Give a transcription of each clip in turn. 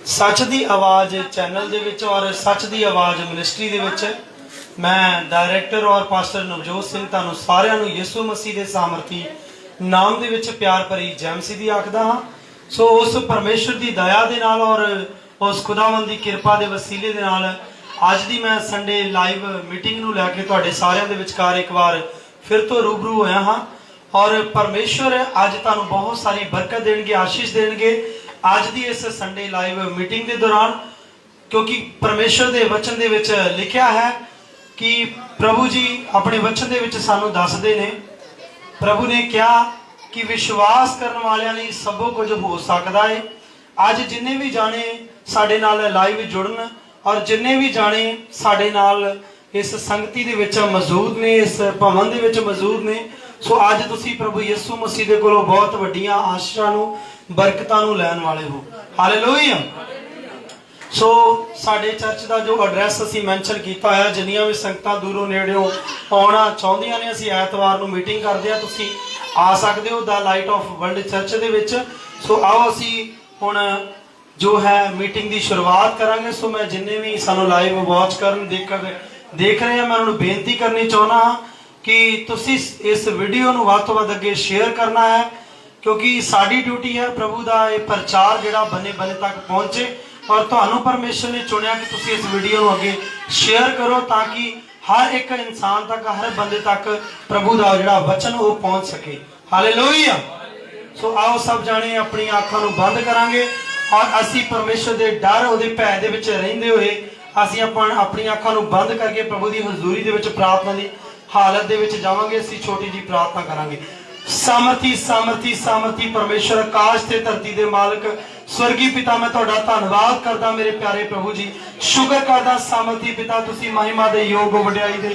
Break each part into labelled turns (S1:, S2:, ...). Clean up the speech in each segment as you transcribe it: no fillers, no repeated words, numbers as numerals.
S1: सच दी आवाज़ चैनल दे विच और सच दी आवाज़ मिनिस्ट्री दे विच मैं डायरैक्टर और पास्टर नवजोत सिंह तुहानूं सारिआं नूं यीशु मसीह दे सामर्थी नाम दे विच प्यार भरी जय मसीह दी आखदा हां। सो उस परमेश्वर की दया दे नाल और उस खुदावंद की कृपा के वसीले दे नाल अज दी मैं संडे लाइव मीटिंग नूं लैके तुहाडे सारिआं दे विचकार एक बार फिर तो रूबरू होया हाँ। और परमेश्वर अज तुहानूं बहुत सारी बरकत देणगे, आशीष देणगे अज दी इस संडे लाइव मीटिंग के दौरान, क्योंकि परमेश्वर के वचन दे विच लिखिया है कि प्रभु जी अपने वचन दे विच सानूं दसदे ने। प्रभु ने कहा कि विश्वास करने वालियां लई सबो कुछ हो सकदा है। अज जिन्ने भी जाने साडे नाल लाइव जुड़न और जिन्ने भी जाने साडे नाल इस संगति दे विच मौजूद ने, इस भवन दे विच मौजूद ने, सो अज तुसीं प्रभु यीशु मसीह दे कोलों बहुत वड्डियां आशीषां नूं बरकतां नूं लैण वाले हो। हालेलुया। सो साडे चर्च का जो एड्रैस असीं मैंशन कीता होया, जिन्नियां भी संगतां दूरों नेड़ियों आउणा चाहुंदियां ने, असीं ऐतवार नूं मीटिंग करदे आ, तुसीं आ सकदे हो the Light of World Church दे विच। सो आओ असीं हुण जो है मीटिंग की शुरुआत करांगे। सो मैं जिन्ने भी सानूं लाइव वॉच करन देख रहे हैं, मैं उन्होंने बेनती करनी चाहुंदा हां कि तुसीं इस वीडियो नूं वध तों वध अगे शेयर करना है, क्योंकि साडी ड्यूटी है प्रभु का यह प्रचार जिहड़ा बने बने तक पहुँचे। और तुहानूं परमेश्वर ने चुनिया कि तुसीं इस वीडियो नूं अगे शेयर करो, ताकि हर एक इंसान तक, हर बंदे तक प्रभु का जिहड़ा वचन वो पहुँच सके। हालेलुया। सो आओ सब जाने अपनी आँखां नूं बंद करांगे और असीं परमेश्वर के डर उहदे भै दे विच रहिंदे होए असीं अपनी आँखां नूं बंद करके प्रभु की हजूरी दे विच प्रार्थना की हालत दे विच जावांगे। असीं छोटी जी प्रार्थना करांगे। सामर्थी सामर्थी सामर्थी परमेश्वर, आकाश ते धरती दे मालक, स्वर्गी पिता, मैं तुहाडा धन्नवाद करदा मेरे प्यारे प्रभु जी, शुक्र करदा सामर्थी पिता, तुसीं महिमा दे योग हो, वड्याई दे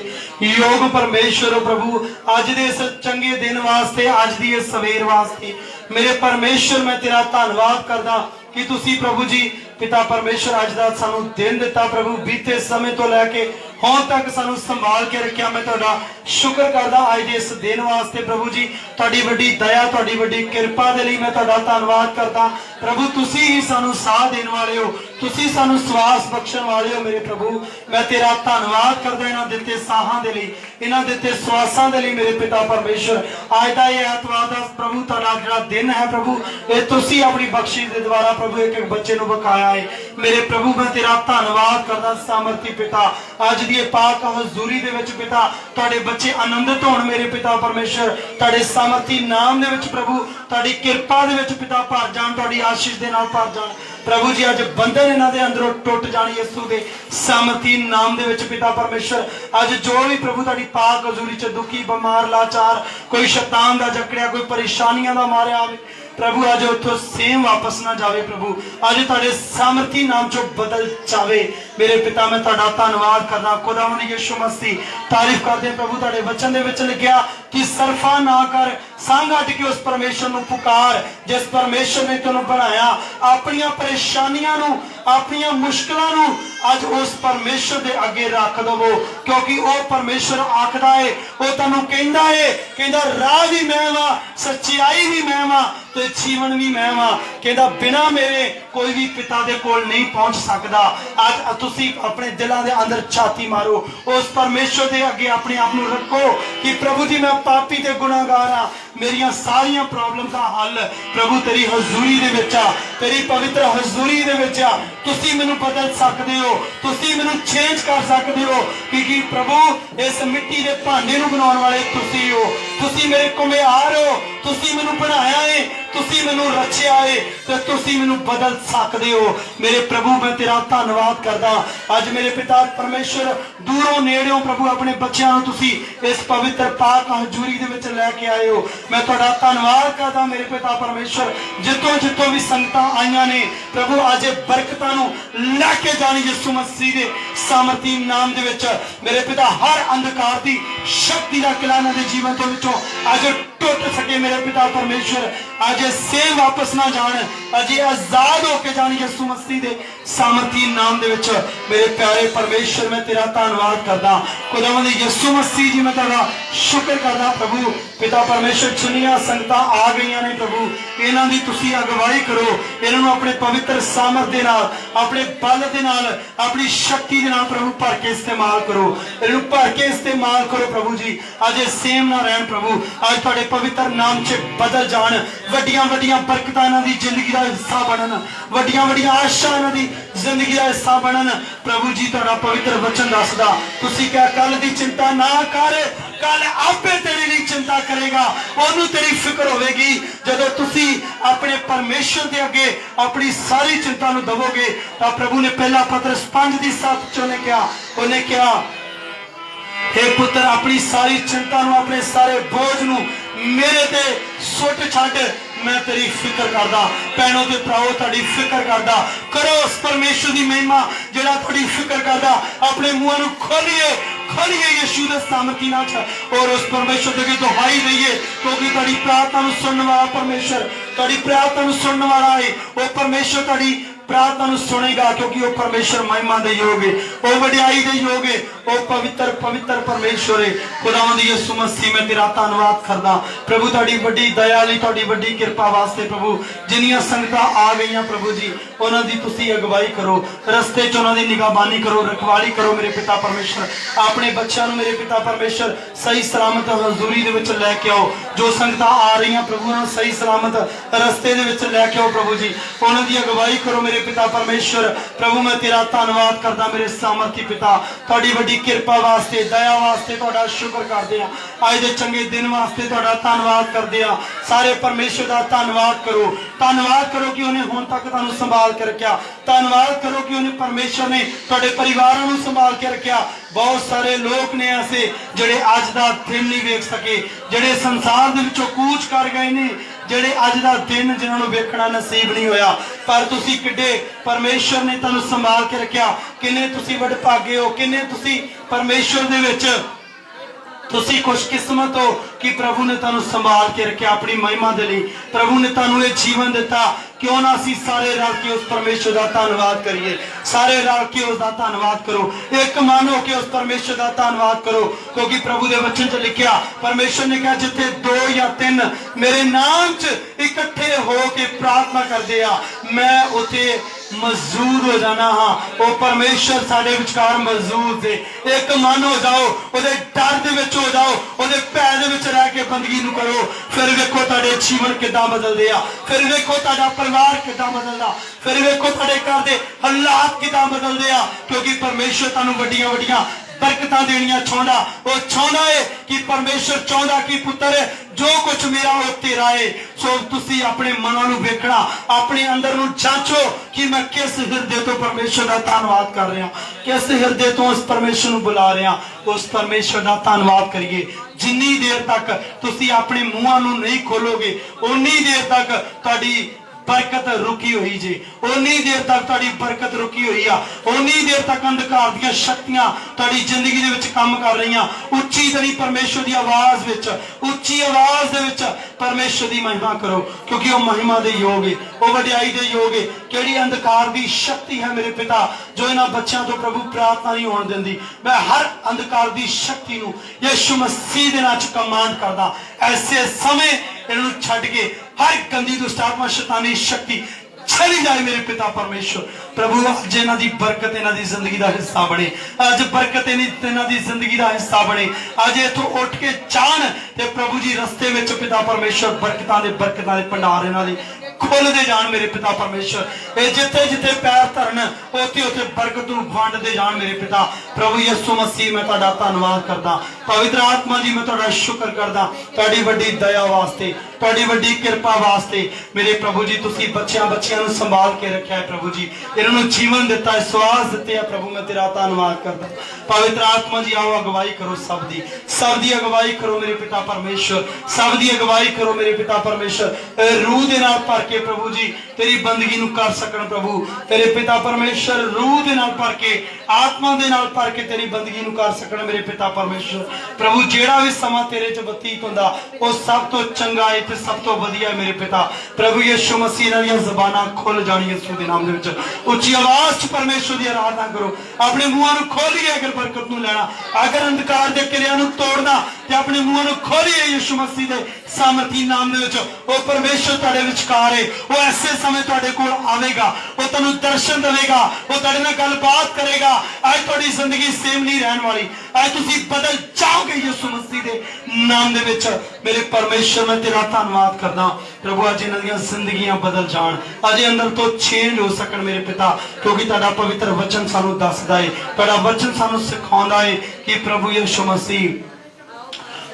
S1: योग परमेश्वर हो प्रभु। अज दे इस चंगे दिन वास्ते, अज दी इस सवेर वास्ते मेरे परमेश्वर मैं तेरा धन्नवाद करदा कि तुसीं प्रभु जी पिता परमेश्वर अज दा सानूं दिन दिता प्रभु, बीते समय तो लैके हुण तक सानूं संभाल के रखिया। मैं तुहाडा शुक्र करदा अज दे इस दिन वास्ते प्रभु जी, तुहाडी वड्डी दया, तुहाडी वड्डी कृपा दे लई मैं तुहाडा धन्नवाद करदा प्रभु। तुसीं ही सानूं साह देण वाले हो, तुसीं सानूं श्वास बख्शण वाले हो मेरे प्रभु। मैं तेरा धन्नवाद करदा इन्हां दित्ते साहां दे लई, इन्हां दित्ते श्वासां दे लई मेरे पिता परमेश्वर। अज दा इह ऐतवार दा प्रभु तुहाडा जिहड़ा दिन है प्रभु, इह तुसीं अपनी बख्शिश दे द्वारा प्रभु एक एक बच्चे नूं बखाया है मेरे प्रभु। मैं तेरा धन्नवाद करदा सामर्थी पिता, अज दी पाक हजूरी दे विच पिता तुहाडे बच्चे आनंदित होण मेरे पिता परमेश्वर, तुहाडे सामर्थी नाम दे विच प्रभु, तुहाडी कृपा दे विच पिता भर जाण, तुहाडी आशीष दे नाल भर जाण प्रभु जी। अज बंधन इन्हां दे अंदरों टुट जाण यीशु दे सामर्थी नाम दे विच पिता परमेश्वर। अज जो भी प्रभु तुहाडी पाक हजूरी च दुखी, बीमार, लाचार, कोई शैतान दा जकड़िया, कोई परेशानियां दा मारिया आवे प्रभु, अज उतो सेम वापस ना जावे प्रभु, अज तुहाडे सामर्थी नाम चो बदल जावे मेरे पिता। मैं तुहाडा धन्नवाद करदा खुदावंद यीशु मसीह, तारीफ करदे प्रभु। तुहाडे वचन दे विच लिखिया कि सरफा ना कर, संग हट के उस परमेश्वर नूं पुकार जिस परमेश्वर ने तैनूं बनाया। अपनियां परेशानियां नूं, अपनियां मुश्किलां नूं अज उस परमेश्वर दे अगे रख दवो, क्योंकि वह परमेश्वर आखदा है, वह तैनूं कहंदा है, कहंदा राह भी मैं वां, सच्चाई भी मैं वां ते जीवन भी मैं वां, कहंदा बिना मेरे कोई भी पिता दे कोल नहीं पहुंच सकदा। अज तुसीं अपने दिलां दे अंदर छाती मारो, उस परमेश्वर दे अगे अपने आप नूं रखो कि प्रभु जी मैं पापी ते गुनाहगार हां, मेरियां सारियां प्रॉब्लम का हल प्रभु तेरी हजूरी दे विच आ, तेरी पवित्र हजूरी दे विच आ। तुसीं मैनूं बदल सकदे हो, तुसीं मैनूं चेंज कर सकदे हो, क्योंकि प्रभु इस मिट्टी दे भांडे नूं बनाउण वाले तुसीं हो, तुसीं मेरे कुम्हार हो, तुसीं मैनूं बनाया है, तुसीं मैनूं रचिया है ते तुसीं मैनूं बदल सकदे हो मेरे प्रभु। मैं तेरा धन्नवाद करदा अज मेरे पिता परमेश्वर, दूरों नेड़ियों प्रभु अपने बच्चों नूं तुसीं इस पवित्र पाक हजूरी दे विच लैके आए हो। मैं तुहाडा धन्नवाद करदा मेरे पिता परमेश्वर, जितों जितों भी संगतां आईयां ने प्रभु, अज बरकतां नूं लैके जाण यीशु मसीह दे सामर्थी नाम दे विच मेरे पिता। हर अंधकार दी शक्ति दा किला इन्हां दे जीवन दे विचों अज टुट सके मेरे पिता परमेश्वर, अज सेम वापस ना जान, अज आजाद होके जान ਯਿਸੂ ਮਸੀਹ ਦੇ ਸਾਮਰਥੀ ਨਾਮ ਦੇ ਵਿੱਚ ਮੇਰੇ ਪਿਆਰੇ ਪਰਮੇਸ਼ਰ ਮੈਂ ਤੇਰਾ ਧੰਨਵਾਦ ਕਰਦਾ। ਖੁਦਾਵੰਦ ਯਿਸੂ ਮਸੀਹ ਜੀ ਮੈਂ ਤੁਹਾਡਾ ਸ਼ੁਕਰ ਕਰਦਾ ਪ੍ਰਭੂ। ਪਿਤਾ ਪਰਮੇਸ਼ਰ ਚੁਣੀਆਂ ਸੰਗਤਾਂ ਆ ਗਈਆਂ ਨੇ ਪ੍ਰਭੂ, ਇਹਨਾਂ ਦੀ ਤੁਸੀਂ ਅਗਵਾਈ ਕਰੋ, ਇਹਨਾਂ ਨੂੰ ਆਪਣੇ ਪਵਿੱਤਰ ਸਾਮਰਥ ਦੇ ਨਾਲ, ਆਪਣੇ ਬਲ ਦੇ ਨਾਲ, ਆਪਣੀ ਸ਼ਕਤੀ ਦੇ ਨਾਲ ਪ੍ਰਭੂ ਭਰ ਕੇ ਇਸਤੇਮਾਲ ਕਰੋ, ਇਹਨੂੰ ਭਰ ਕੇ ਇਸਤੇਮਾਲ ਕਰੋ ਪ੍ਰਭੂ ਜੀ। ਅੱਜ ਇਹ ਸੇਮ ਨਾ ਰਹਿਣ ਪ੍ਰਭੂ, ਅੱਜ ਤੁਹਾਡੇ ਪਵਿੱਤਰ ਨਾਮ 'ਚ ਬਦਲ ਜਾਣ, ਵੱਡੀਆਂ ਵੱਡੀਆਂ ਬਰਕਤਾਂ ਇਹਨਾਂ ਦੀ ਜ਼ਿੰਦਗੀ ਦਾ ਹਿੱਸਾ ਬਣਨ, ਵੱਡੀਆਂ ਵੱਡੀਆਂ ਆਸ਼ਾ ਇਹਨਾਂ ਦੀ ਜ਼ਿੰਦਗੀ ਦਾ ਹਿੱਸਾ ਬਣਨ ਪ੍ਰਭੂ ਜੀ। ਤੁਹਾਡਾ ਪਵਿੱਤਰ ਵਚਨ ਦੱਸਦਾ, ਤੁਸੀਂ ਕਿਹਾ ਕੱਲ ਦੀ ਚਿੰਤਾ ਨਾ ਕਰ, ਕੱਲ ਆਪੇ ਤੇਰੇ ਲਈ ਚਿੰਤਾ ਕਰੇਗਾ। ਉਹਨੂੰ ਤੇਰੀ ਫਿਕਰ ਹੋਵੇਗੀ ਜਦੋਂ ਤੁਸੀਂ ਆਪਣੇ ਪਰਮੇਸ਼ਰ ਦੇ ਅੱਗੇ ਆਪਣੀ ਸਾਰੀ ਚਿੰਤਾ ਨੂੰ ਦਵੋਗੇ। ਤਾਂ ਪ੍ਰਭੂ ਨੇ ਪਹਿਲਾ ਪਤਰਸ 5:7 'ਚ ਉਹਨੇ ਕਿਹਾ हे ਪੁੱਤਰ ਆਪਣੀ ਸਾਰੀ ਚਿੰਤਾ ਨੂੰ, ਆਪਣੇ ਸਾਰੇ ਬੋਝ ਨੂੰ ਮੇਰੇ ਤੇ ਸੁੱਟ ਛੱਡ, मैं तेरी फिक्र करदा। भैनों ते भराओ तुहाडी फिक्र करदा, करो उस परमेश्वर की महिमा जिहड़ा तुहाडी फिक्र करदा। अपने मुंह नूं खोलिए यीशु दे सामर्थी नाल और उस परमेश्वर दे दुहाई दईए, क्योंकि तुहाडी प्रार्थना नूं सुनने वाला परमेश्वर, तुहाडी प्रार्थना नूं सुनने वाला है वो परमेश्वर तुहाडी प्रार्थना नूं सुनेगा, क्योंकि वो परमेश्वर महिमा दे योग है, वो वडियाई दे योग है, वो पवित्र पवित्र परमेश्वर है। खुदावंद यीशु मसीह मैं तेरा धन्नवाद करदा प्रभु, तुहाडी वड्डी दया लई, तुहाडी वड्डी किरपा वास्ते प्रभु। जिन्नियां संगतां आ गईयां प्रभु जी, उन्हां दी तुसीं अगवाई करो, रस्ते च उन्हां दी निगाहबानी करो, रखवाली करो मेरे पिता परमेश्वर। अपने बच्चों मेरे पिता परमेश्वर सही सलामत हजूरी दे विच लैके आओ। जो संगतां आ रही प्रभु उन्हां सही सलामत रस्ते दे विच लैके आओ प्रभु जी, उन्हां दी अगवाई करो मेरे पिता परमेश्वर। प्रभु मैं तेरा धन्नवाद करदा मेरे सामर्थी पिता, तुहाडी वड्डी किरपा वास्ते, दया वास्ते तुहाडा शुक्र करदे आ। अज दे चंगे दिन वास्ते तुहाडा धन्नवाद करदे आ। सारे परमेश्वर दा धन्नवाद करो कि उन्हें हुण तक तुहानूं संभाल के रखिया। धन्नवाद करो कि उन्हें परमेश्वर ने तुहाडे परिवारां नूं संभाल के रखिया। बहुत सारे लोग ने ऐसे जिहड़े अज दा दिन नहीं वेख सके, जिहड़े संसार दे विचों कूच कर गए ने, जिहड़े अज दा दिन जिन्हां नूं वेखना नसीब नहीं होया। पर तुसीं किड्डे परमेश्वर ने तुहानूं संभाल के रखिया, किन्ने तुसीं वडभागे हो, किन्ने तुसीं परमेश्वर दे विच तुसी खुशकिस्मत हो कि प्रभु ने तुहानूं संभाल के रखिया अपनी महिमा दे लई। प्रभु ने तुहानूं ये जीवन दिता, क्यों ना असीं सारे रल के उस परमेश्वर का धन्नवाद करिए, सारे रल के उसका धन्नवाद करो, एक मन हो के उस परमेश्वर का धन्नवाद करो। क्योंकि प्रभु के वचन च लिखिया, परमेश्वर ने कहा जिथे 2 या 3 मेरे नाम च इकट्ठे हो के प्रार्थना करदे आ, मैं उथे मौजूद हो जाना। हाँ, वो परमेश्वर साडे विचकार मौजूद है। एक मन हो जाओ, उहदे डर दे विच हो जाओ, उहदे भै दे विच रह के बंदगी नूं करो, फिर वेखो तुहाडे जीवन किदां बदलदे आ, फिर वेखो तुहाडा परिवार किदां बदलदा, फिर वेखो तुहाडे घर दे हालात किदां बदलदे आ। क्योंकि परमेश्वर तुहानूं वड्डियां वड्डियां बरकतां देनियां चाहुंदा। वो चाहुंदा है कि परमेश्वर चाहुंदा कि पुत्तर जो कुछ मेरा वो तेरा है। सो तुसी अपने मनां नूं वेखना, अपने अंदर नूं जांचो कि मैं किस हृदय तो परमेश्वर का धन्नवाद कर रहा, किस हृदय तो उस परमेश्वर नूं बुला रहा। उस परमेश्वर का धन्नवाद करिए। जिन्नी देर तक तुसी अपने मुंहां नूं नहीं खोलोगे, उन्नी देर तक तुहाडी बरकत रुकी हुई जी, उन्नी देर तक तुहाडी बरकत रुकी हुई आ, उन्नी देर तक अंधकार दी शक्तियां तुहाडी जिंदगी दे विच काम कर रही। उच्ची तरी परमेश्वर दी आवाज विच, उच्ची आवाज दे विच परमेश्वर दी महिमा करो, क्योंकि वो महिमा दे योग है, वो वडियाई दे योग है। किहड़ी अंधकार दी शक्ति है मेरे पिता जो इन्हां बच्चों तो प्रभु प्रार्थना नहीं होण दिंदी, मैं हर अंधकार दी शक्ति नूं यीशु मसीह दे नाम च कमांड करदा। ऐसे समय इन्हां नूं छड्ड के हर गंदी दुष्ट आत्मा शैतानी शक्ति चली जाए मेरे पिता परमेश्वर। प्रभु अज इन्हां दी बरकत इन्हां दी जिंदगी दा हिस्सा बने, अज बरकत इन्हां दी जिंदगी दा हिस्सा बने। अज इथों उठ के जाण ते प्रभु जी रस्ते विच पिता परमेश्वर बरकतां दे भंडार इन्हां दे खोलते जान मेरे पिता परमेश्वर। ये जिथे जिथे पैर धरन उथे उथे बरकत नूं वंडदे जान मेरे पिता। प्रभु यीशु मसीह मैं तुहाडा धन्नवाद करदा, पवित्र आत्मा जी मैं तुहाडा शुक्र करदा, तुहाडी वड्डी दया वास्ते, तुहाडी वड्डी किरपा वास्ते मेरे प्रभु जी। तुसीं बच्चियां नूं संभाल के रखिया है प्रभु जी, इन्हां नूं जीवन दिता है, श्वास दिते है प्रभु। मैं तेरा धन्नवाद करदा। पवित्र आत्मा जी आओ अगवाई करो, सब दी अगवाई करो मेरे पिता परमेश्वर, सब दी अगवाई करो मेरे पिता परमेश्वर। रूह दे नाल भर के प्रभु जी तेरी बंदगी नूं कर सकण प्रभु, तेरे पिता पिता परमेश्वर रूह दे नाल भर के आत्मा दे नाल भर के तेरी बंदगी नूं कर सकण मेरे पिता परमेश्वर। प्रभु जिहड़ा भी समा तेरे च बतीत हुंदा वो सब तो चंगा है ते सब तो वधिया है मेरे पिता। प्रभु यीशु मसीह इन्हां दीयां ज़बानां खुल जाण यीशु दे नाम दे विच। उच्ची आवाज़ च परमेश्वर दी आराधना करो, अपने मूहां नूं खोलिए अगर बरकत नूं लैणा, अगर अंधकार दे किलियां नूं तोड़ना ते अपने मूहां नूं खोलिए यीशु मसीह दे सामर्थी नाम दे विच। ओ परमेश्वर तुहाडे विचकार है, वो ऐसे समय तुहाडे कोल आवेगा, वो तुहानूं दर्शन देवेगा, वो तुहाडे नाल गलबात करेगा। आज तुहाडी जिंदगी सेम नहीं रहण वाली, आज तुसीं बदल जाओगे यीशु मसीह दे नाम दे विच। मेरे परमेश्वर मैं तेरा धन्नवाद करदा प्रभु, अज इन्हां दीयां जिंदगियां बदल जाण, अज अंदर तो चेंज हो सकण मेरे पिता, क्योंकि तुहाडा पवित्र वचन सानूं दसदा है, तुहाडा वचन सानूं सिखाउंदा है कि प्रभु यीशु मसीह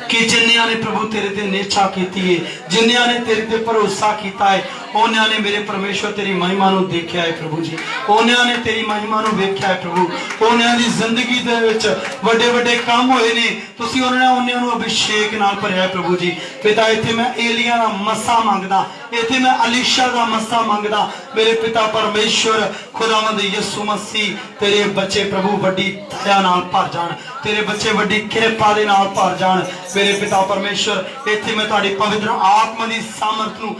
S1: कि जिन्नियां ने प्रभु तेरे ते नेछा कीती है, जिन्नियां ने तेरे ते भरोसा कीता है, उन्हां ने मेरे परमेश्वर तेरी महिमा नूं देखिया है प्रभु जी, उन्हां ने तेरी महिमा नूं वेख्या है प्रभु। उन्हां दी जिंदगी दे विच वड्डे वड्डे काम होए ने, तुसीं उन्हां नूं अभिषेक नाल भरिया है प्रभु जी। पिता इत्थे मैं एलिया दा मस्सा मंगदा, इत्थे मैं अलीशा दा मस्सा मंगदा मेरे पिता परमेश्वर। खुदावंद यीशु मसीह तेरे बच्चे प्रभु वड्डी दया नाल भर जाण, तेरे बच्चे वड्डी किरपा दे नाल भर जाण मेरे पिता परमेश्वर। इत्थे मैं तुहाडी पवित्र आत्मा दी सामर्थ नूं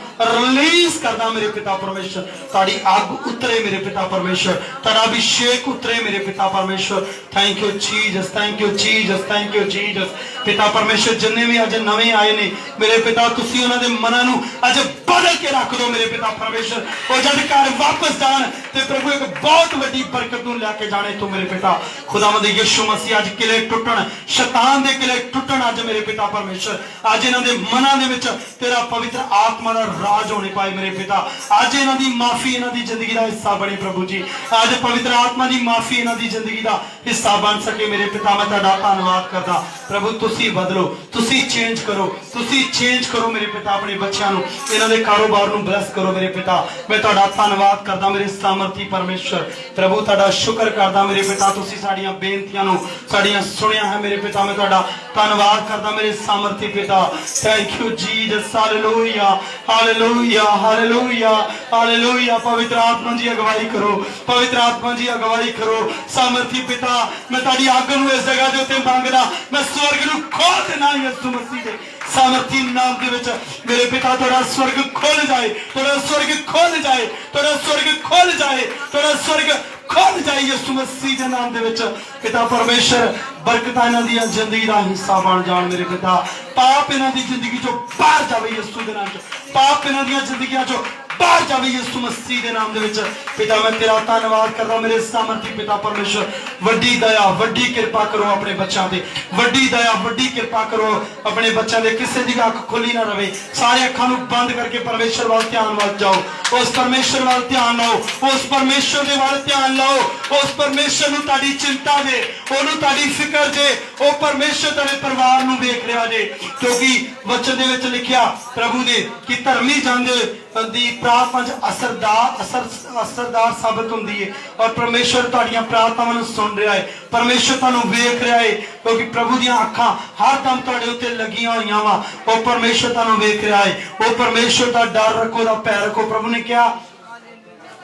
S1: रिलीज करदा मेरे पिता परमेश्वर। तुहाडी अग उतरे मेरे पिता परमेश्वर, तुहाडा अभिषेक उतरे मेरे पिता परमेश्वर। Thank you Jesus, thank you Jesus, thank you Jesus. पिता परमेश्वर जिन्ने भी अज नवे आए ने मेरे पिता, तुसीं उन्हां दे मनां नूं अज बदल के रख दो मेरे पिता परमेश्वर। और जद घर वापस जाण ते प्रभु एक बहुत वड्डी बरकत नूं लैके जाणे तू मेरे पिता। खुदावंद यीशु मसीह अज किले टुटण, शैतान दे किले टुटण अज मेरे पिता परमेश्वर। अज इन्हां दे मनां दे विच तेरा पवित्र आत्मा दा राज होने पाए मेरे पिता। अज इन्हां दी माफी इन्हां दी जिंदगी दा हिस्सा बने प्रभु जी, अज पवित्र आत्मा दी माफी इन्हां दी जिंदगी दा हिस्सा बन सके मेरे पिता। मैं तुहाडा धन्नवाद करदा प्रभु, तुसीं बदलो, तुसीं चेंज करो, तुसीं चेंज करो मेरे पिता। अपने बच्चों नूं, इन्हां दे कारोबार नूं ब्लेस करो मेरे पिता। मैं तुहाडा धन्नवाद करदा मेरे सामर्थी परमेश्वर। प्रभु तुहाडा शुक्र करदा मेरे पिता, तुसीं साडीआं बेनतियां नूं साडीआं सुनिया है मेरे पिता। मैं तुहाडा धन्नवाद करदा मेरे सामर्थी पिता। Thank you Jesus, hallelujah hallelujah hallelujah hallelujah. पवित्र आत्मा जी अगवाई करो, पवित्र आत्मा जी अगवाई करो सामर्थी पिता। मैं तुहाडी अग नूं इस जगह दे उत्ते मंगदा, मैं स्वर्ग नूं खोल देना यीशु मसीह दे सामर्थी नाम दे विच मेरे पिता। तुहाडा स्वर्ग खुल जाए, तुहाडा स्वर्ग खुल जाए, तुहाडा स्वर्ग खुल जाए, तुहाडा स्वर्ग खुल जाए यीशु मसीह दे नाम दे विच पिता परमेश्वर। बरकतां इन्हां दी जिंदगी दा हिस्सा बन जाण मेरे पिता। पाप इन्हां दी जिंदगी चों बाहर जावे यीशु दे नाम च, पाप इन्हां दी जिंदगियां चों बाहर जावे यीशु मसीह दे नाम दे विच पिता। मैं तेरा धन्नवाद करदा मेरे सामर्थी पिता परमेश्वर। वड्डी दया वड्डी किरपा करो अपने बच्चों ते, वड्डी दया वड्डी किरपा करो अपने बच्चों दे। किसी दी अख खुली ना रहे, सारे अखां नूं बंद करके परमेश्वर वाल ध्यान वल जाओ, उस परमेश्वर वाल ध्यान लाओ, उस परमेश्वर दे वाल ध्यान लाओ। उस परमेश्वर नूं तुहाडी चिंता जे, ओनूं तुहाडी फिकर जे, ओ परमेश्वर तुहाडे परिवार नूं वेख रिहा जे। क्योंकि वचन दे विच लिखिया प्रभु दे कि धर्मी जांदे दी प्रार्थना असरदार साबित होंदी है। और परमेश्वर तुहाडीआं प्रार्थनावां नूं सुन रहा है, परमेश्वर तुहानूं वेख रहा है, क्योंकि प्रभु दीआं अखां हर दम तुहाडे उत्ते लगियां होईयां वा। ओ परमेश्वर तुहानूं वेख रहा है। ओ परमेश्वर दा डर रखो, दा पैर रखो। प्रभु ने कहा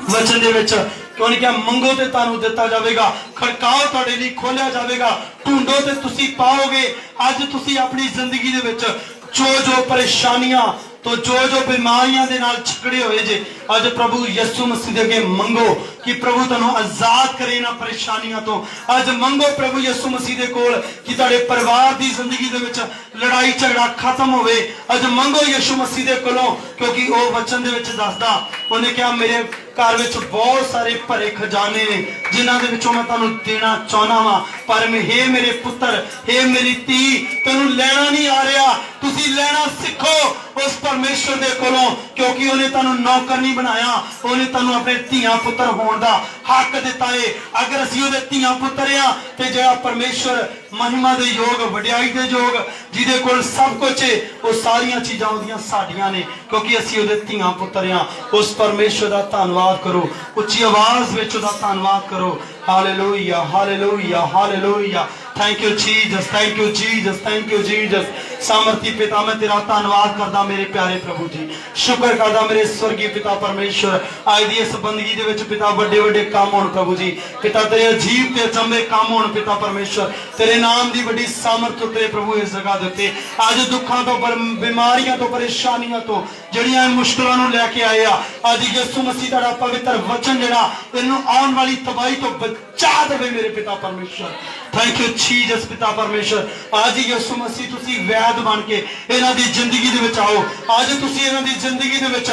S1: वचन दे विच, क्यों नहीं कहा मंगो ते तुहानूं दिता जावेगा, खड़काओ तुहाडे लई खोलिया जावेगा, ढूंढो ते तुसीं पाओगे। अज तुसीं अपनी जिंदगी दे विच जो परेशानियां तो जो बीमारियां दे नाल छकड़े होए जे, अज प्रभु यीशु मसीह दे अगे मंगो कि प्रभु तुहानूं आजाद करे इन्हां परेशानियां तो। अज मंगो प्रभु यीशु मसीह दे कोल कि तुहाडे परिवार दी जिंदगी दे विच लड़ाई झगड़ा खत्म होवे। अज मंगो यीशु मसीह दे कोलों, क्योंकि वो वचन दे विच दसदा, उन्हें कहा मेरे घर विच बहुत सारे भरे खजाने ने जिन्हां दे विचों मैं तुहानूं देना चाहुंदा वां, पर हे मेरे पुत्र, हे मेरी धी, तैनूं लैणा नहीं आ रहा, तुसीं लैणा सिखो उस परमेश्वर दे कोलों, क्योंकि उन्हें तुहानूं नौकर नहीं बनाया, उन्हें तुहानूं अपने धीआं पुत्र होण दा हक दिता है। अगर असीं उहदे धीआं पुत्र हां ते जिहड़ा परमेश्वर महिमा दे योग, वडियाई दे योग, जिहदे कोल सब कुछ है, वो सारियां चीज़ां उहदियां साडियां ने, क्योंकि असीं उहदे धीआं पुत्र हां। उस परमेश्वर दा धन्नवाद करो, उच्ची आवाज़ विच उहदा धन्नवाद करो। Hallelujah hallelujah hallelujah. Thank you Jesus, thank you Jesus, thank you Jesus. सामर्थी पिता मैं तेरा धन्यवाद करदा मेरे प्यारे प्रभु जी, शुक्र करदा मेरे स्वर्गीय पिता परमेश्वर। आज दी इस बंदगी दे विच पिता वड्डे वड्डे काम होण प्रभु जी, पिता तेरे अजीब ते अचंभे काम होण पिता परमेश्वर। तेरे नाम दी वड्डी सामर्थ तेरे प्रभु इस जगह दे उत्ते अज दुखां तो बीमारियां तो परेशानियां तो जड़ियां मुश्किलां नूं लैके आए आ, अज यीशु मसीह दा पवित्र वचन जिहड़ा इन्हूं आउण वाली तबाही तो बचा देवे मेरे पिता परमेश्वर। थैंक यू जीसस पिता परमेश्वर। आज यीशु मसीह तुसी वैद बन के इन्हां दी जिंदगी दे विच आओ, आज तुसी इन्हां दी जिंदगी दे विच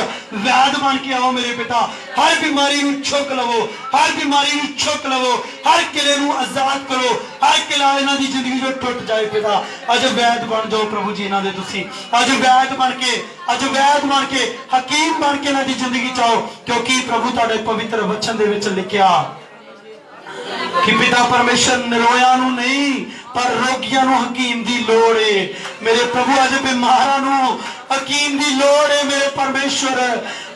S1: वैद बन के आओ मेरे पिता। हर बीमारी नूं छुक लवो, हर बीमारी नूं छुक लवो, हर किले नूं आजाद करो, हर किला इन्हां दी जिंदगी जो टुट जाए पिता। अज वैद बन जाओ प्रभु जी इन्हां दे तुसी, अज वैद बन के, अज वैद बन के, हकीम बन के इन्हां दी जिंदगी च आओ, क्योंकि प्रभु तुहाडे पवित्र वचन दे विच लिखिया कि पिता परमेश्वर निरोया नूं नहीं पर रोगियां नूं हकीम दी लोड़ है। मेरे प्रभु अज बीमारां नूं हकीम दी लोड़ है मेरे परमेश्वर।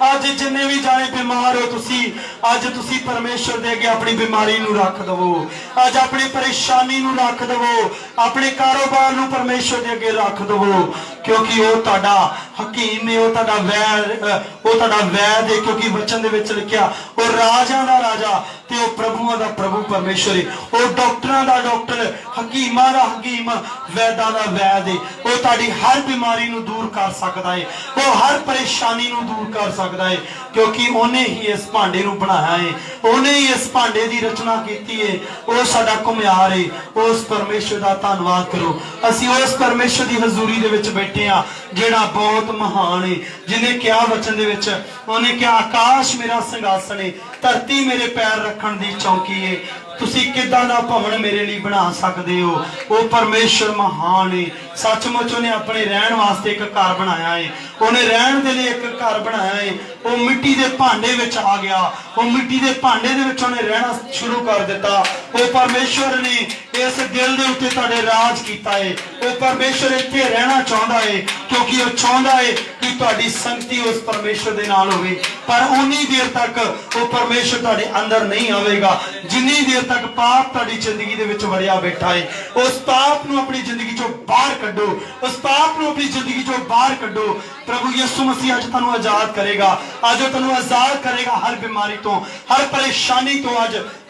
S1: अज जिन्ने भी जाने बीमार हो तुसी, अज तुसी परमेश्वर दे अगे अपनी बीमारी नूं रख दवो, अज अपनी परेशानी नूं रख दवो, अपने कारोबार नूं परमेश्वर दे अगे रख दवो, क्योंकि वो तुहाडा हकीम है, वो तुहाडा वैद, वो तुहाडा वैद है। क्योंकि वचन दे विच लिखिया वो राजां दा राजा ते वो प्रभुआं दा प्रभु परमेश्वर है, वो डॉक्टरां दा डॉक्टर, हकीमां दा हकीम, वैदां दा वैद है। वो तुहाडी हर बीमारी नूं दूर कर सकदा है, वो हर परेशानी नूं दूर कर सकदा है, क्योंकि उन्हें ही इस भांडे नूं बनाया है, उन्हें ही इस भांडे दी रचना कीती है। वो साडा घुमियार है। उस परमेश्वर दा धन्नवाद करो। असीं उस परमेश्वर दी हजूरी दे विच बैठे आ जिहड़ा बहुत महान है, जिन्हें क्या वचन दे विच उन्हें क्या आकाश मेरा सिंघासन है, धरती मेरे पैर रखण दी चौकी है। तुसी किदां दा भवन मेरे लिए बना सकते हो। वो परमेश्वर महान है। सचमुच उन्हें अपने रहन वास्ते एक घर बनाया है, उन्हें रहन दे लिए एक घर बनाया है। वो मिट्टी दे भांडे विच आ गया, वो मिट्टी दे भांडे दे विच उन्हें रहना शुरू कर दिता। वो परमेश्वर ने इस दिल दे उत्ते तुहाडे राज कीता है। वो परमेश्वर इत्थे रहना चाहुंदा है, क्योंकि वो चाहुंदा है कि तुहाडी संगति उस परमेश्वर दे नाल होवे। पर उन्नी देर तक वो परमेश्वर तुहाडे अंदर नहीं आवेगा जिन्नी देर तक पाप तुहाडी जिंदगी दे विच वड़िया बैठा है। उस पाप नूं अपनी जिंदगी चों बाहर कड्डो, उस पाप नूं अपनी जिंदगी चों बाहर कड्डो। प्रभु यीशु मसीह अज तुहानूं आजाद करेगा, अज वो तुहानूं आजाद करेगा हर बीमारी तो, हर परेशानी तो।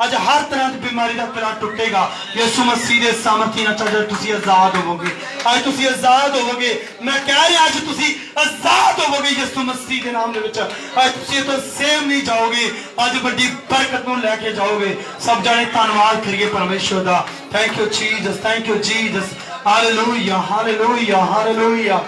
S1: अज हर तरह की बीमारी का पिला टुटेगा यीशु मसीह के सामर्थी नाल। अज तुसीं आजाद होवोगे, अज तुसीं आजाद होवोगे। मैं कह रहा अज तुसीं आजाद होवोगे यीशु मसीह के नाम दे विच। अज तुसीं तो सेम नहीं जाओगे, अज बड़ी बरकत नूं लैके जाओगे। सब जाने धन्नवाद करिए परमेश्वर दा। Thank you Jesus, thank you Jesus. Hallelujah, hallelujah, hallelujah.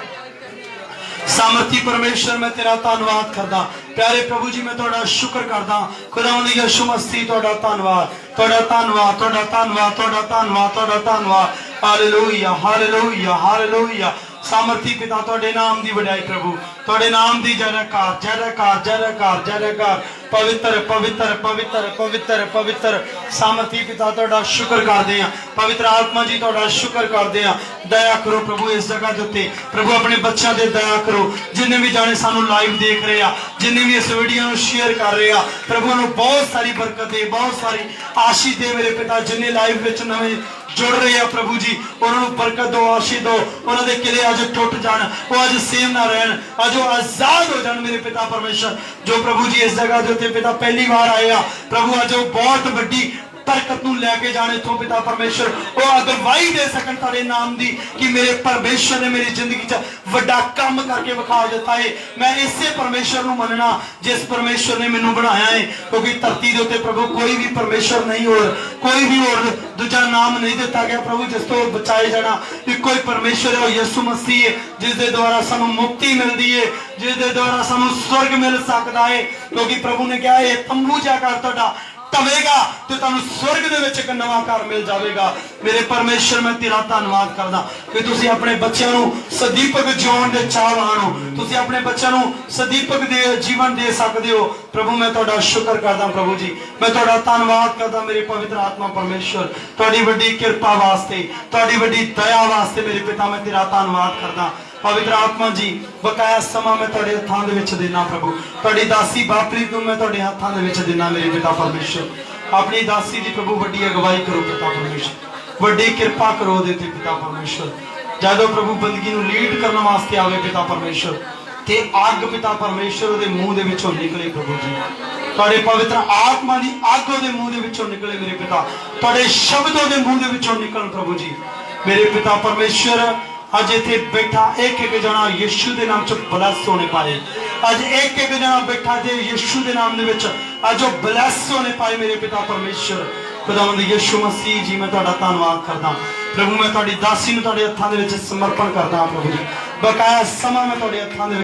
S1: सामर्थी परमेश्वर मैं तेरा धन्नवाद करदा। प्यारे प्रभु जी मैं तुहाडा शुक्र करदा। खुदावंद यीशु मसीह तुहाडा धन्नवाद, तुहाडा धन्नवाद, तुहाडा धन्नवाद, तुहाडा धन्नवाद, तुहाडा धन्नवाद। Hallelujah, hallelujah, hallelujah. सामर्थी पिता तुहाडे नाम दी वडाई प्रभु, तुहाडे नाम दी जयकार, जयकार, जयकार, जयकार। पवित्र पवित्र पवित्र पवित्र पवित्र सामर्थी पिता तुहाडा शुक्र करदे आ। पवित्र आत्मा जी तुहाडा शुक्र करदे आ। दया करो प्रभु इस जगह दे उत्ते। प्रभु अपने बच्चों दे दया करो, जिन्ने भी जाने सानू लाइव देख रहे आ, जिन्ने भी इस वीडियो को शेयर कर रहे आ, प्रभु उन्होंने बहुत सारी बरकत दे, बहुत सारी आशीष दे मेरे पिता। जिन्ने लाइव विच नवे जुड़ रहे हैं प्रभु जी, उन्होंने बरकत दो, आशीष दो। उन्होंने किले अज टुट जान, वो अज सेम ना रहन, अज वो आजाद हो जान मेरे पिता परमेश्वर। जो प्रभु जी इस जगह के उत्ते पिता पहली बार आए आ प्रभु, अज वो बहुत बड़ी बरकत नूं लैके जाने इत्थों पिता परमेश्वर वो गवाही दे सकन तेरे नाम दी कि मेरे परमेश्वर ने मेरी जिंदगी च वड्डा काम करके विखा दिता है। मैं इसे परमेश्वर नूं मनना जिस परमेश्वर ने मैनूं बनाया है, क्योंकि धरती दे उत्ते प्रभु कोई भी परमेश्वर नहीं, और कोई भी और दूजा नाम नहीं दिता गया प्रभु जिस तो बचाए जाना। इक्को ही परमेश्वर है, यीशु मसीह है, जिस दे द्वारा सानूं मुक्ति मिलती है, जिस दे द्वारा सानूं स्वर्ग मिल सकता है। क्योंकि प्रभु ने कहा है तंबू जाकर तुहाडा तवेगा तो तुहानूं स्वर्ग दे विच एक नवां घर मिल जाएगा। मेरे परमेश्वर मैं तेरा धन्नवाद करदा कि तुसीं अपने बच्चों नूं सदीपक जीवन दे चाहवान हो, तुसीं अपने बच्चों नूं सदीपक दे जीवन दे सकदे हो। प्रभु मैं तुहाडा शुक्र करदा प्रभु जी, मैं तुहाडा धन्नवाद करदा मेरे पवित्र आत्मा परमेश्वर। तुहाडी वड्डी किरपा वास्ते, तुहाडी वड्डी दया वास्ते मेरे पिता मैं तेरा धन्नवाद करदा। पवित्र आत्मा जी बकाया समा मैं तुहाडे हत्थां दे विच देना प्रभु। तुहाडी दासी बापरी नूं मैं तुहाडे हत्थां दे विच देना मेरे पिता परमेश्वर। अपनी दासी दी प्रभु वड्डी अगवाई करो पिता परमेश्वर, ਵੱਡੀ ਕਿਰਪਾ ਕਰੋ ਉਹਦੇ ਤੇ ਪਿਤਾ ਪਰਮੇਸ਼ਰ। ਜਦੋਂ ਪ੍ਰਭੂ ਬੰਦਗੀ ਨੂੰ ਲੀਡ ਕਰਨ ਵਾਸਤੇ ਆਵੇ ਪਿਤਾ ਪਰਮੇਸ਼ਰ, ਤੇ ਅੱਗ ਪਿਤਾ ਪਰਮੇਸ਼ਰ ਉਹਦੇ ਮੂੰਹ ਦੇ ਵਿੱਚੋਂ ਨਿਕਲੇ ਪ੍ਰਭੂ ਜੀ। ਤੁਹਾਡੇ ਪਵਿੱਤਰ ਆਤਮਾ ਦੀ ਅੱਗ ਉਹਦੇ ਮੂੰਹ ਦੇ ਵਿੱਚੋਂ ਨਿਕਲੇ ਮੇਰੇ ਪਿਤਾ। ਤੁਹਾਡੇ ਸ਼ਬਦ ਉਹਦੇ ਮੂੰਹ ਦੇ ਵਿੱਚੋਂ ਨਿਕਲਣ ਪ੍ਰਭੂ ਜੀ। ਮੇਰੇ ਪਿਤਾ ਪਰਮੇਸ਼ਰ, ਅੱਜ ਇੱਥੇ ਬੈਠਾ ਇੱਕ ਇੱਕ ਜਣਾ ਯਿਸੂ ਦੇ ਨਾਮ 'ਚ ਬਲੈਸ ਹੋਣੇ ਪਾਏ। ਅੱਜ ਇੱਕ ਇੱਕ ਜਣਾ ਬੈਠਾ ਤੇ ਯਿਸੂ ਦੇ ਨਾਮ ਦੇ ਵਿੱਚ ਅੱਜ ਉਹ ਬਲੈਸ ਹੋਣੇ ਪਾਏ ਮੇਰੇ ਪਿਤਾ ਪਰਮੇਸ਼ਰ। ਖੁਦਾਵੰਦ ਯਿਸੂ ਮਸੀਹ ਜੀ, ਮੈਂ ਤੁਹਾਡਾ ਧੰਨਵਾਦ ਕਰਦਾ ਪ੍ਰਭੂ। ਮੈਂ ਤੁਹਾਡੀ ਦਾਸੀ ਨੂੰ ਤੁਹਾਡੇ ਹੱਥਾਂ ਦੇ ਵਿੱਚ ਸਮਰਪਣ ਕਰਦਾ ਪ੍ਰਭੂ ਜੀ। ਬਕਾਇਆ ਸਮਾਂ ਮੈਂ ਤੁਹਾਡੇ ਹੱਥਾਂ ਦੇ